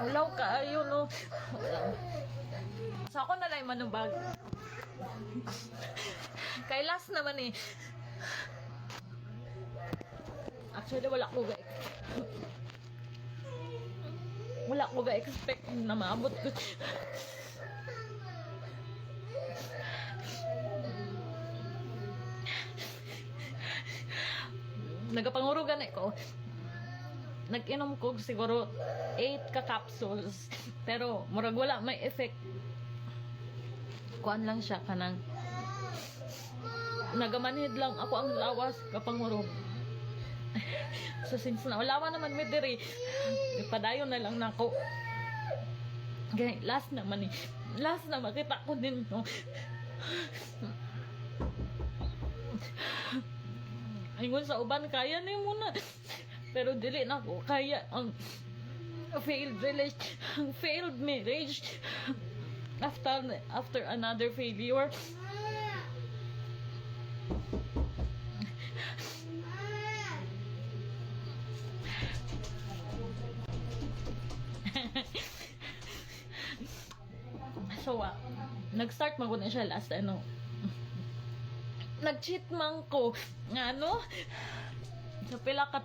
Ulaw ka, ayun o. Sa ako na lang manubag. Kay last naman eh. Actually, wala ko ga-expect na maabot ko. Nagapangurugan ko. Nag-inom ko siguro 8 ka capsules. Pero murag wala may effect. Kuan lang siya kanang nagamanhid lang ako ang lawas kapangurog. So since naulawa naman may diri, ipadayon na lang nako. Okay, last naman eh. Last na makita ko din no. Ayun sa uban kaya na muna. Pero dili na ko kaya ang failed marriage after another failure. So, nag-start maguna siya last nag-cheat man ko nga sa pila ka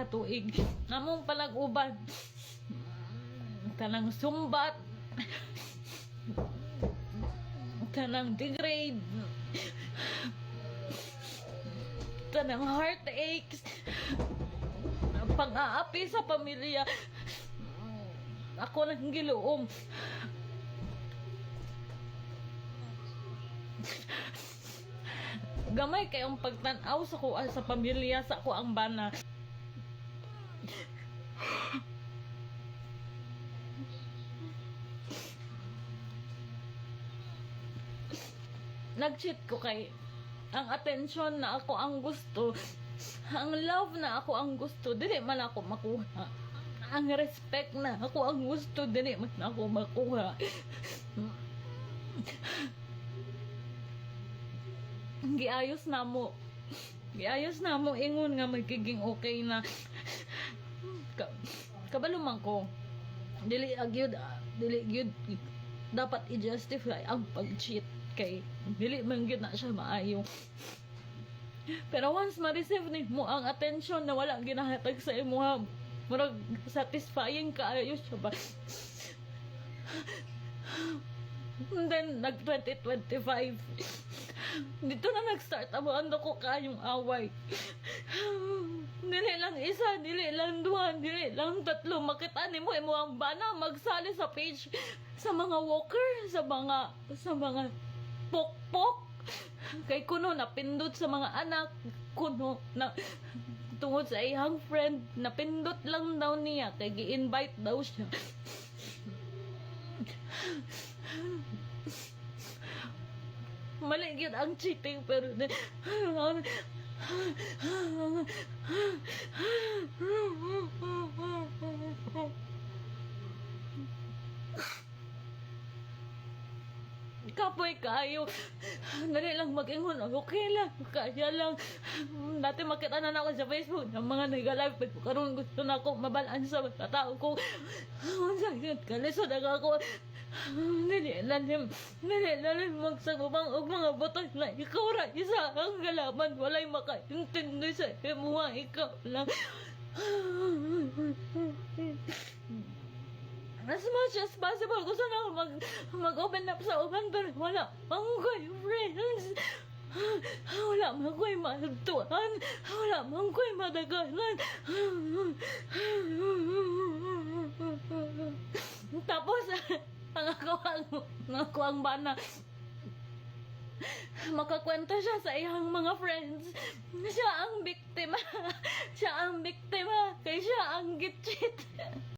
tuig namong palag-uban kanang sumbat kanang degrade kanang heartaches pang-aapi sa pamilya. Ako nang giluom. Gamay kayong pagtanaw sa kuha sa pamilya sa ko ang bana. Nag-cheat ko kay ang attention na ako ang gusto, ang love na ako ang gusto, dili man ako makuha. Ang respect na ako ang gusto, dili man ako makuha. Giayos na mo ingon nga magiging okay na kabalo man ko dili gyud dapat i-justify ang pag-cheat kay dili man gyud na siya maayo. Pero once ma-receive ni mo ang attention na wala ginahatag sa imo, murag satisfying kaayo siya ba. And then nag 2025 dito na nag-start ang ano ko kayong away. Dili lang isa, dili lang duha, dili lang tatlo. Makita ni mo ang bana magsali sa page sa mga walker, sa mga pok-pok. Kay kuno napindot sa mga anak, kuno na tungod sa iyang friend, napindot lang daw niya kay gi-invite daw siya. Mali yun ang cheating pero kapoy kayo dali lang mag-ingon okay lang kaya lang dati makita na ako sa Facebook ng mga nag-live karon gusto na ako mabalaan sa tao ko sakit kalisod ako dili lang magsagubang og mga butang na ikaw ra isa ang galaman walay makaintindi sa imuha ikaw lang. As much as possible gusto na ako mag-open up sa uban pero wala pang friends. Wala man ko'y matutuan. Wala man ko'y madagalan. Tapos ang ako ang bana makakwento siya sa iyang mga friends. Siya ang biktima kay siya ang gitchit.